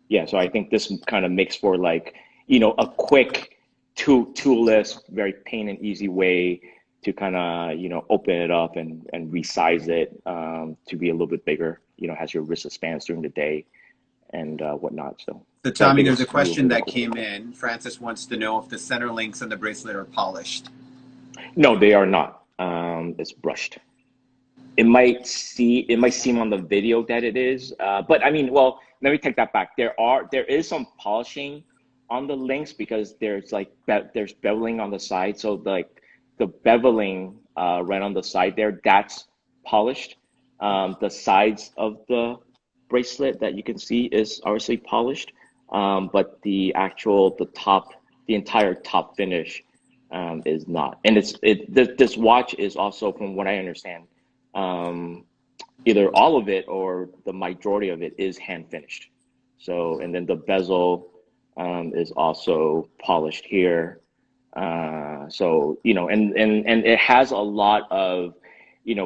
yeah, so I think this kind of makes for like, a quick toolless, very pain and easy way to kind of, open it up and resize it to be a little bit bigger, has your wrist expands during the day and whatnot. so So I Tommy, think there's a it's really, question really that cool. came in. Francis wants to know if the center links on the bracelet are polished. No, they are not. It's brushed. It might seem on the video that it is, but I mean, well, let me take that back. There is some polishing on the links because there's like there's beveling on the side, so like the beveling right on the side there, that's polished. The sides of the bracelet that you can see is obviously polished, but the entire top finish is not. And this watch is also, from what I understand, um, either all of it or the majority of it is hand finished. So, and then the bezel is also polished here. So, and it has a lot of,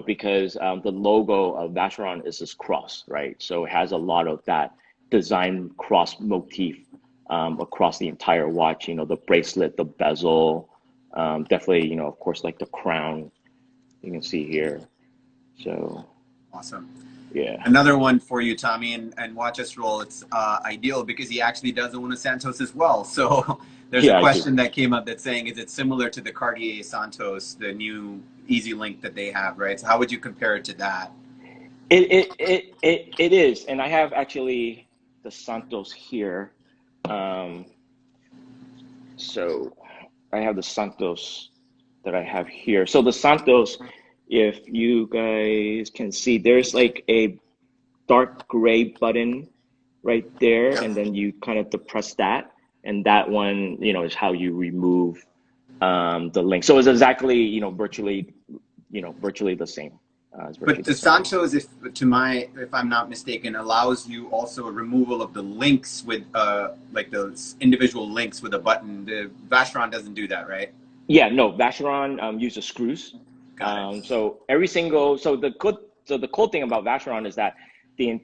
because the logo of Vacheron is this cross, right? So it has a lot of that design cross motif across the entire watch, the bracelet, the bezel, definitely, of course, like the crown you can see here. So, Awesome. yeah. Another one for you, Tommy, and watch us roll. It's ideal because he actually does own a Santos as well. So there's a Yeah, I do. question that came up that's saying, is it similar to the Cartier Santos, the new Easy Link that they have, right? So how would you compare it to that? It is, and I have actually the Santos here. Um, so I have the Santos that I have here. So the Santos, if you guys can see, there's like a dark gray button right there, Yep. and then you kind of depress that, and that one, is how you remove the link. So it's exactly, virtually the same. It's But virtually the the same. Santos, if I'm not mistaken, allows you also a removal of the links with like those individual links with a button. The Vacheron doesn't do that, right? Yeah, no, Vacheron uses screws. Got it. So every single so the cool thing about Vacheron is that the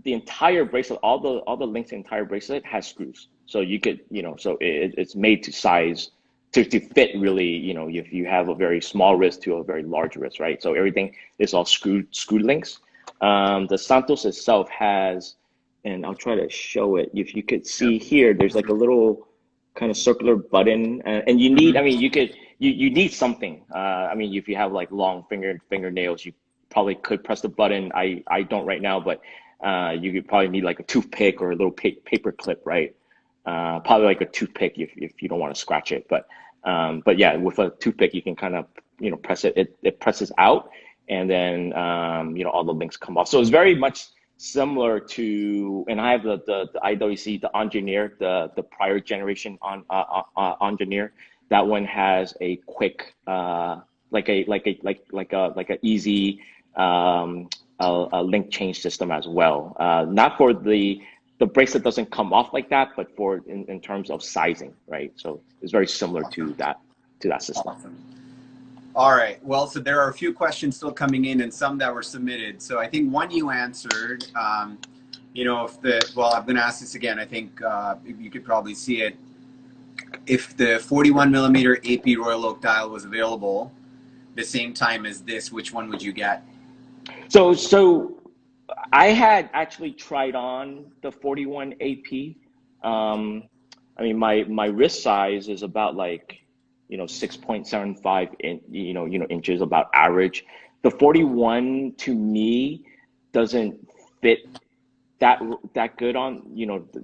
the entire bracelet, all the links in the entire bracelet has screws. So you could, so it's made to size to fit really, if you have a very small wrist to a very large wrist, right? So everything is all screwed links. The Santos itself has, and I'll try to show it. If you could Yep. see here, there's like a little kind of circular button, and you need, I Hmm. mean, you need something. I mean, if you have like long fingernails, you probably could press the button. I don't right now, but you could probably need like a toothpick or a little paper clip, right? Probably like a toothpick if you don't want to scratch it, but yeah, with a toothpick you can kind of, press it. It presses out, and then all the links come off. So it's very much similar to, and I have the IWC, the engineer, the prior generation engineer. That one has a quick like a easy a link change system as well. Not for the bracelet doesn't come off like that, but for in terms of sizing, right? So it's very similar to that system. Awesome. All right. Well, so there are a few questions still coming in and some that were submitted. So I think one you answered, you know, well, I'm going to ask this again. I think you could probably see it. If the 41 millimeter AP Royal Oak dial was available the same time as this, which one would you get? So I had actually tried on the 41 AP. I mean, my wrist size is about like, 6.75 inches, about average. The 41 to me doesn't fit that good on,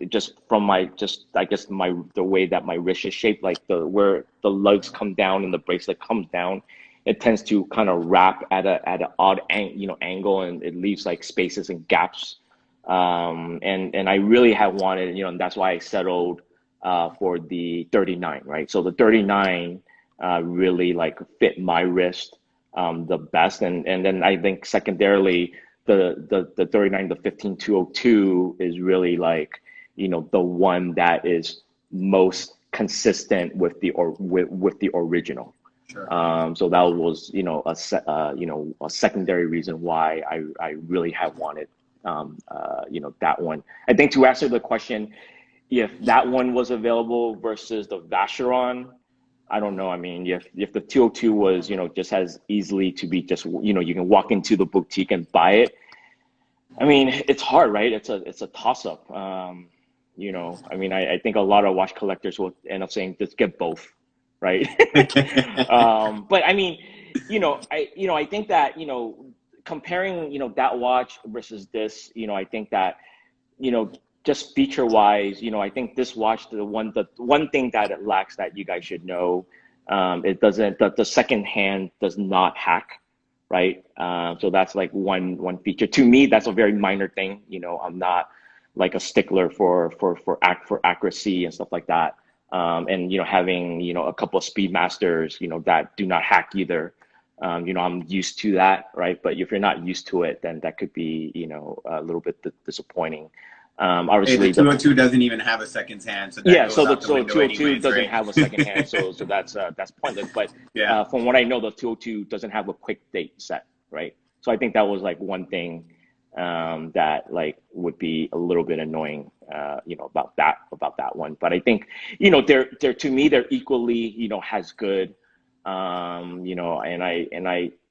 just from I guess the way that my wrist is shaped, like where the lugs come down and the bracelet comes down, it tends to kind of wrap at an odd angle, and it leaves like spaces and gaps. And I really have wanted, and that's why I settled for the 39, right? So the 39 really like fit my wrist the best, and then I think secondarily the 39, the 15202 is really like, the one that is most consistent with with the original. Sure. So that was, a secondary reason why I really have wanted, that one. I think to answer the question, if that one was available versus the Vacheron, I don't know. I mean, if the 202 was, just as easily to be just, you can walk into the boutique and buy it. I mean, it's hard, right? It's a toss up. I mean, I think a lot of watch collectors will end up saying, just get both, right? But I mean, I think that, comparing, that watch versus this, I think that, just feature wise, I think this watch, the one thing that it lacks that you guys should know, it doesn't, the second hand does not hack, right? So that's like one feature. To me, that's a very minor thing. I'm not like a stickler for accuracy and stuff like that. And having a couple of Speedmasters, that do not hack either. I'm used to that, right? But if you're not used to it, then that could be a little bit disappointing. Obviously, the 202 doesn't even have a second hand, so that yeah. goes So the out the window 202 anyways, doesn't right? have a second hand, so that's pointless. But Yeah. from what I know, the 202 doesn't have a quick date set, right? So I think that was like one thing that like would be a little bit annoying, about that one. But I think they're to me they're equally as good, and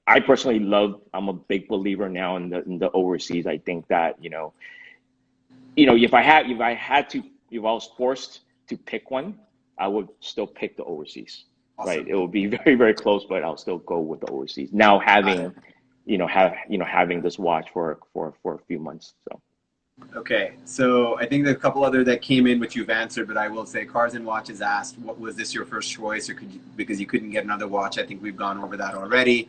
I personally love. I'm a big believer now in the overseas. I think that if I was forced to pick one, I would still pick the overseas. Right? Awesome. It would be very, very close, but I'll still go with the overseas. Now having, having this watch for a few months. So. Okay, so I think there are a couple other that came in which you've answered, but I will say Cars and Watches asked, what was this your first choice, or because you couldn't get another watch? I think we've gone over that already.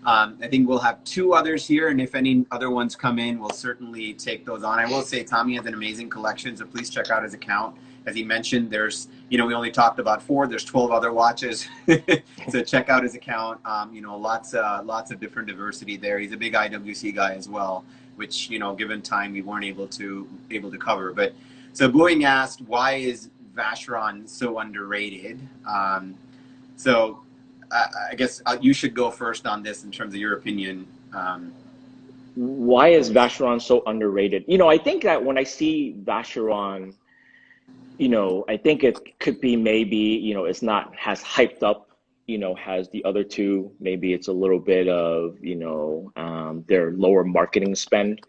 I think we'll have two others here, and if any other ones come in, we'll certainly take those on. I will say Tommy has an amazing collection, so please check out his account. As he mentioned, there's, we only talked about 4, there's 12 other watches. So check out his account. Lots of different diversity there. He's a big IWC guy as well, which, given time, we weren't able to cover. But so Boeing asked, why is Vacheron so underrated? So I guess you should go first on this in terms of your opinion. Why is Vacheron so underrated? I think that when I see Vacheron, I think it could be maybe, it's not as hyped up, as the other two. Maybe it's a little bit of, their lower marketing spend.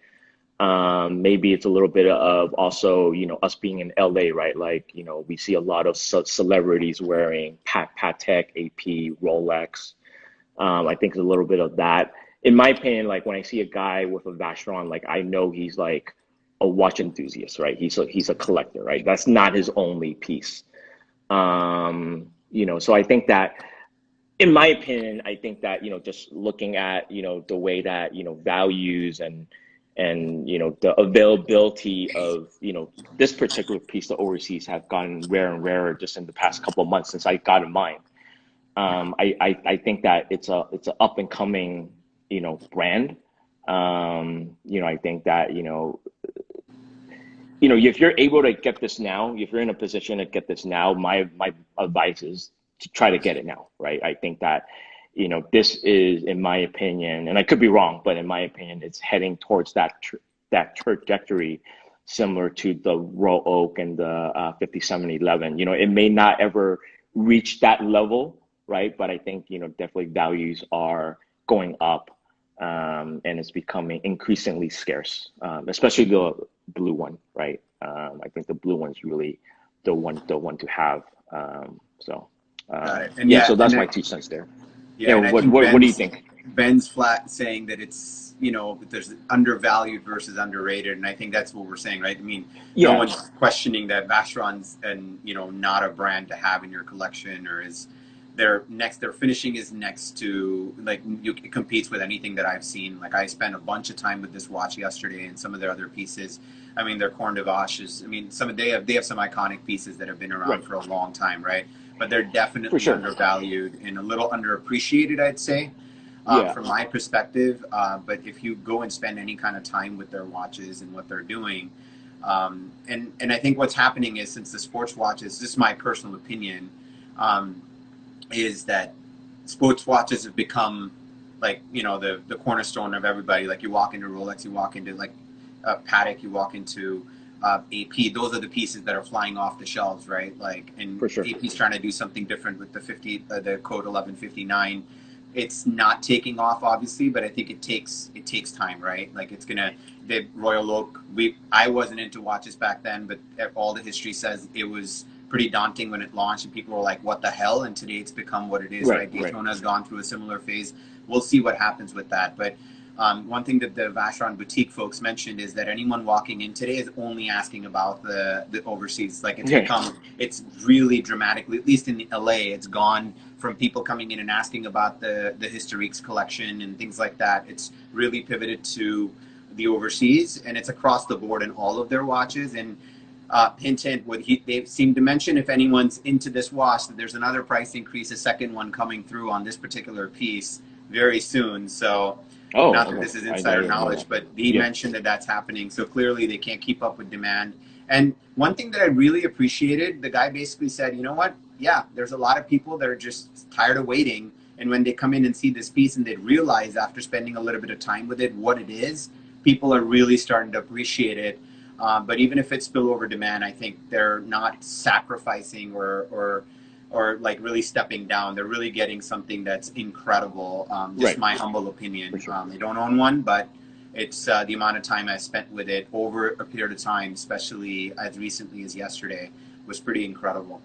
Maybe it's a little bit of also, us being in LA, right? Like, we see a lot of celebrities wearing Patek, AP, Rolex. I think it's a little bit of that. In my opinion, like when I see a guy with a Vacheron, like I know he's like a watch enthusiast, right? He's a collector, right? That's not his only piece. So I think that, in my opinion, I think that, just looking at, the way that, values and the availability of, this particular piece, the overseas, have gotten rarer and rarer just in the past couple of months since I got in mine. I think that it's a up and coming, brand. I think that, if you're able to get this now, if you're in a position to get this now, my advice is to try to get it now, right? I think that, this is, in my opinion, and I could be wrong, but in my opinion, it's heading towards that trajectory, similar to the Royal Oak and the 5711. It may not ever reach that level, right? But I think, definitely values are going up, and it's becoming increasingly scarce, especially the blue one, right? I think the blue one's really the one to have. So Got it. And yeah, yeah, so that's my 2 cents there. yeah, Yeah, and I what think what what do you think? Ben's flat saying that it's, there's undervalued versus underrated, and I think that's what we're saying, right? I mean, no Yeah, one's questioning that Vacheron's and not a brand to have in your collection, or is their finishing is next to, like, it competes with anything that I've seen. Like, I spent a bunch of time with this watch yesterday and some of their other pieces. I mean, their Corne de Vache is, I mean, they have some iconic pieces that have been around right, for a long time, right? But they're for definitely sure. undervalued and a little underappreciated, I'd say, Yeah, from my perspective. But if you go and spend any kind of time with their watches and what they're doing, and I think what's happening is, since the sports watches, this is my personal opinion, um, is that sports watches have become, like, the cornerstone of everybody. Like, you walk into Rolex, you walk into, like, Patek, you walk into AP. Those are the pieces that are flying off the shelves, right? Like, and for sure. AP's trying to do something different with the code 1159. It's not taking off, obviously, but I think it takes time, right? Like, it's gonna the Royal Oak. I wasn't into watches back then, but all the history says it was pretty daunting when it launched, and people were like, "What the hell?" And today it's become what it is, Right, right? right. Daytona has gone through a similar phase. We'll see what happens with that, but one thing that the Vacheron boutique folks mentioned is that anyone walking in today is only asking about the overseas. Like, Yeah, it's really dramatically, at least in LA, it's gone from people coming in and asking about the Historiques collection and things like that. It's really pivoted to the overseas, and it's across the board in all of their watches. And hint, hint, they seem to mention, if anyone's into this watch, that there's another price increase, a second one coming through on this particular piece very soon. So, oh, not that okay, this is I insider didn't know that. knowledge, but he Yeah, mentioned that that's happening. So clearly they can't keep up with demand. And one thing that I really appreciated, the guy basically said, you know what? Yeah, there's a lot of people that are just tired of waiting. And when they come in and see this piece and they realize, after spending a little bit of time with it, what it is, people are really starting to appreciate it. But even if it's spillover demand, I think they're not sacrificing or like really stepping down. They're really getting something that's incredible. Just right, my humble for opinion. sure. I don't own one, but it's the amount of time I spent with it over a period of time, especially as recently as yesterday, was pretty incredible.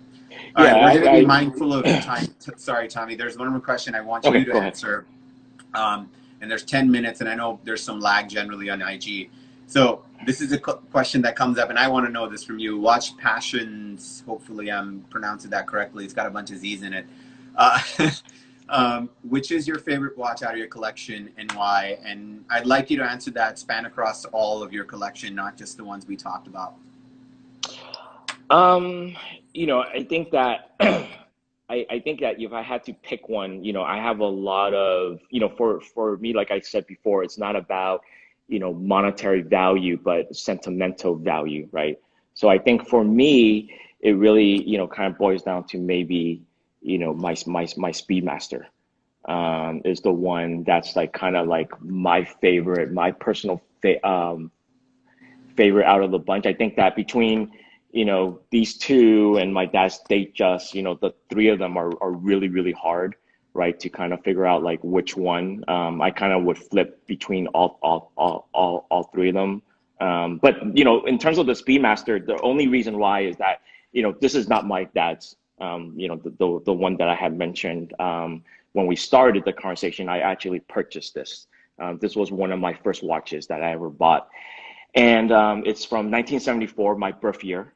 All Yeah, right, we're going to be I mindful of time. Sorry, Tommy. There's one more question I want okay, you to go ahead. answer. And there's 10 minutes, and I know there's some lag generally on IG. So this is a question that comes up, and I want to know this from you. Watch Passions, hopefully I'm pronouncing that correctly. It's got a bunch of Z's in it. Uh, which is your favorite watch out of your collection, and why? And I'd like you to answer that span across all of your collection, not just the ones we talked about. Um, I think that I think that if I had to pick one, I have a lot of, for me, like I said before, it's not about, monetary value, but sentimental value, right? So I think for me, it really, kind of boils down to maybe, my Speedmaster, is the one that's like kind of like my favorite, my personal favorite out of the bunch. I think that between, these two and my dad's Datejust, the three of them are really, really hard, right? To kind of figure out like which one. I kind of would flip between all three of them. But, in terms of the Speedmaster, the only reason why is that, this is not my dad's, the one that I had mentioned. When we started the conversation, I actually purchased this. This was one of my first watches that I ever bought, and it's from 1974, my birth year.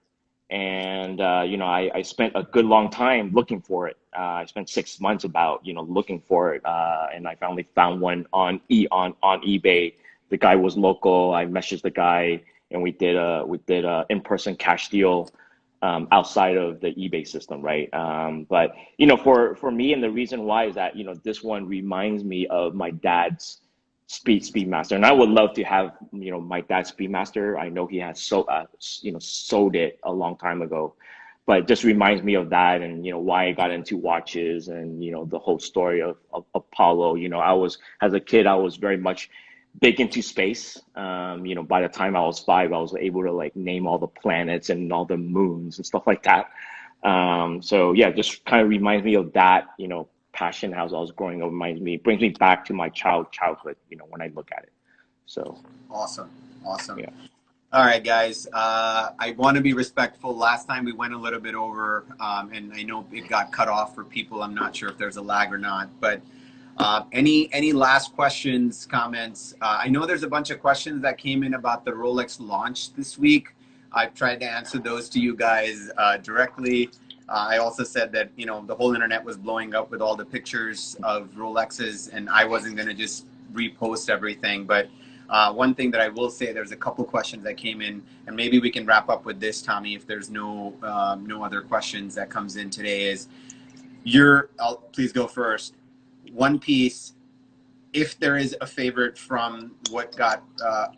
And I spent a good long time looking for it. I spent 6 months about looking for it, and I finally found one on eBay. The guy was local. I messaged the guy, and we did a in-person cash deal, outside of the eBay system, right? But for me, and the reason why is that this one reminds me of my dad's Speedmaster, and I would love to have my dad's Speedmaster. I know he has sold it a long time ago, but it just reminds me of that, and why I got into watches, and the whole story of Apollo. I was, as a kid, I was very much big into space. By the time I was 5, I was able to like name all the planets and all the moons and stuff like that. So yeah, just kind of reminds me of that, passion as I was growing up. Brings me back to my childhood, when I look at it. So Awesome. Awesome. yeah. All right, guys. I want to be respectful. Last time we went a little bit over, and I know it got cut off for people. I'm not sure if there's a lag or not, but any last questions, comments? I know there's a bunch of questions that came in about the Rolex launch this week. I've tried to answer those to you guys directly. I also said that, the whole internet was blowing up with all the pictures of Rolexes, and I wasn't going to just repost everything. But one thing that I will say, there's a couple questions that came in, and maybe we can wrap up with this, Tommy, if there's no other questions that comes in today, is please go first. One piece, if there is a favorite from what got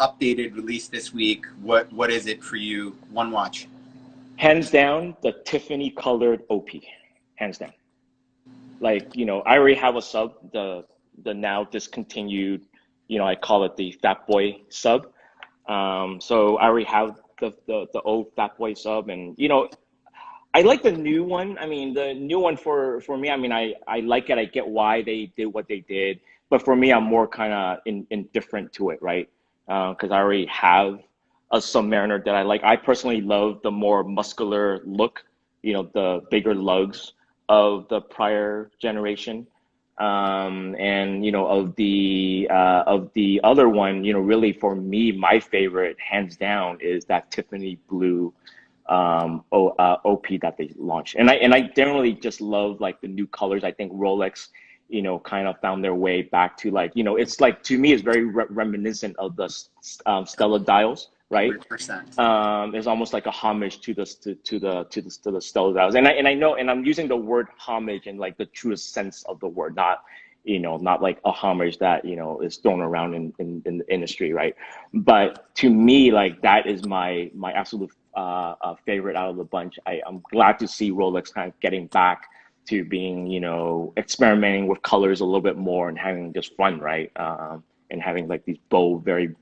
updated, released this week, what is it for you? One watch. Hands down, the Tiffany colored OP. Hands down. Like, I already have a sub, the now discontinued, I call it the Fat Boy sub. So I already have the old Fat Boy sub, and I like the new one. I mean, the new one for me, I mean, I like it. I get why they did what they did, but for me, I'm more kind of indifferent to it, right? Because I already have a Submariner that I like. I personally love the more muscular look, the bigger lugs of the prior generation. And of the other one, really for me, my favorite, hands down, is that Tiffany blue OP that they launched. And I generally just love like the new colors. I think Rolex, kind of found their way back to like, it's like, to me, it's very reminiscent of the Stella dials, right? 100%. It's almost like a homage to the Stella dials. And I know, and I'm using the word homage in like the truest sense of the word, not not like a homage that is thrown around in the industry, right? But to me, like, that is my absolute favorite out of the bunch. I'm glad to see Rolex kind of getting back to being, experimenting with colors a little bit more and having just fun, right? And having like these bold, very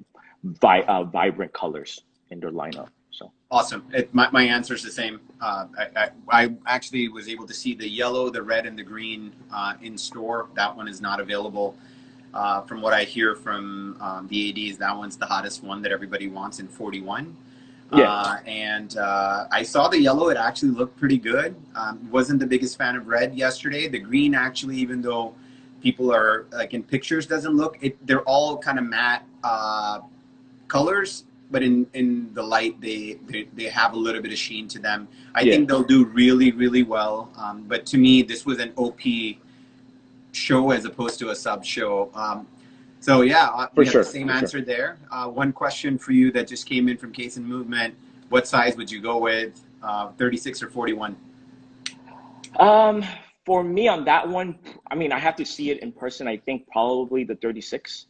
vibrant colors in their lineup. So awesome. My answer is the same. I actually was able to see the yellow, the red, and the green in store. That one is not available. From what I hear from the ADs, that one's the hottest one that everybody wants in 41. yeah, And I saw the yellow. It actually looked pretty good. Wasn't the biggest fan of red yesterday. The green, actually, even though people are like in pictures, doesn't look. They're all kind of matte colors, but in the light, they have a little bit of sheen to them. I think they'll do really, really well. But to me, this was an OP show as opposed to a sub show. So yeah, we have the same answer there. One question for you that just came in from Case and Movement: what size would you go with, 36 or 41? For me on that one, I mean, I have to see it in person. I think probably the 36.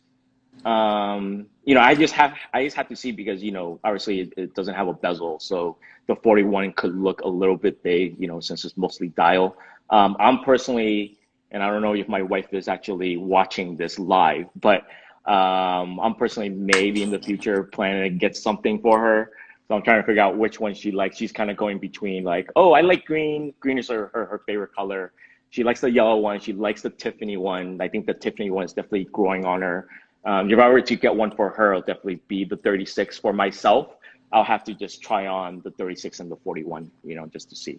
I just have to see, because obviously it doesn't have a bezel, so the 41 could look a little bit big, since it's mostly dial. I'm personally, and I don't know if my wife is actually watching this live, but I'm personally maybe in the future planning to get something for her. So I'm trying to figure out which one she likes. She's kind of going between like, oh, I like green. Green is her favorite color. She likes the yellow one. She likes the Tiffany one. I think the Tiffany one is definitely growing on her. If I were to get one for her, it'll definitely be the 36. For myself, I'll have to just try on the 36 and the 41, just to see,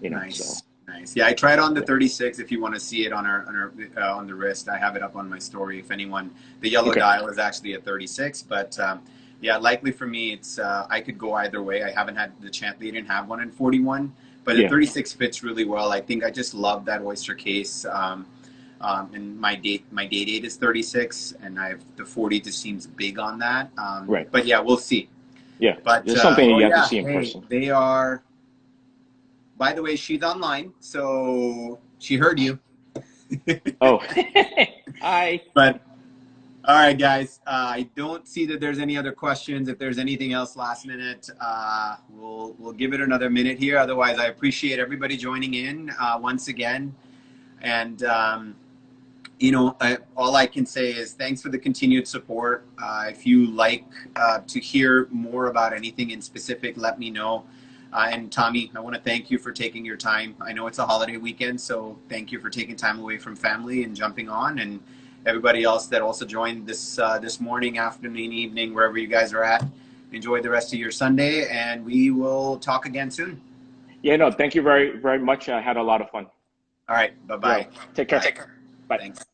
Nice. So. Nice. Yeah, I tried on the 36. If you want to see it on on the wrist, I have it up on my story. If anyone, the yellow dial is actually a 36, but yeah, likely for me, it's I could go either way. I haven't had the chance. They didn't have one in 41, but the 36 fits really well. I think I just love that oyster case. And my date is 36, and the 40 just seems big on that. Right. But yeah, we'll see. Yeah. But there's something you have to see in person. They are. By the way, she's online, so she heard you. Oh, hi. But All right, guys. I don't see that there's any other questions. If there's anything else last minute, we'll give it another minute here. Otherwise, I appreciate everybody joining in once again. And all I can say is thanks for the continued support. If you like to hear more about anything in specific, let me know. And Tommy, I want to thank you for taking your time. I know it's a holiday weekend, so thank you for taking time away from family and jumping on. And everybody else that also joined this morning, afternoon, evening, wherever you guys are at. Enjoy the rest of your Sunday, and we will talk again soon. Yeah, no, thank you very, very much. I had a lot of fun. All right, bye bye. Yo, take care. Bye. Bye. Thanks.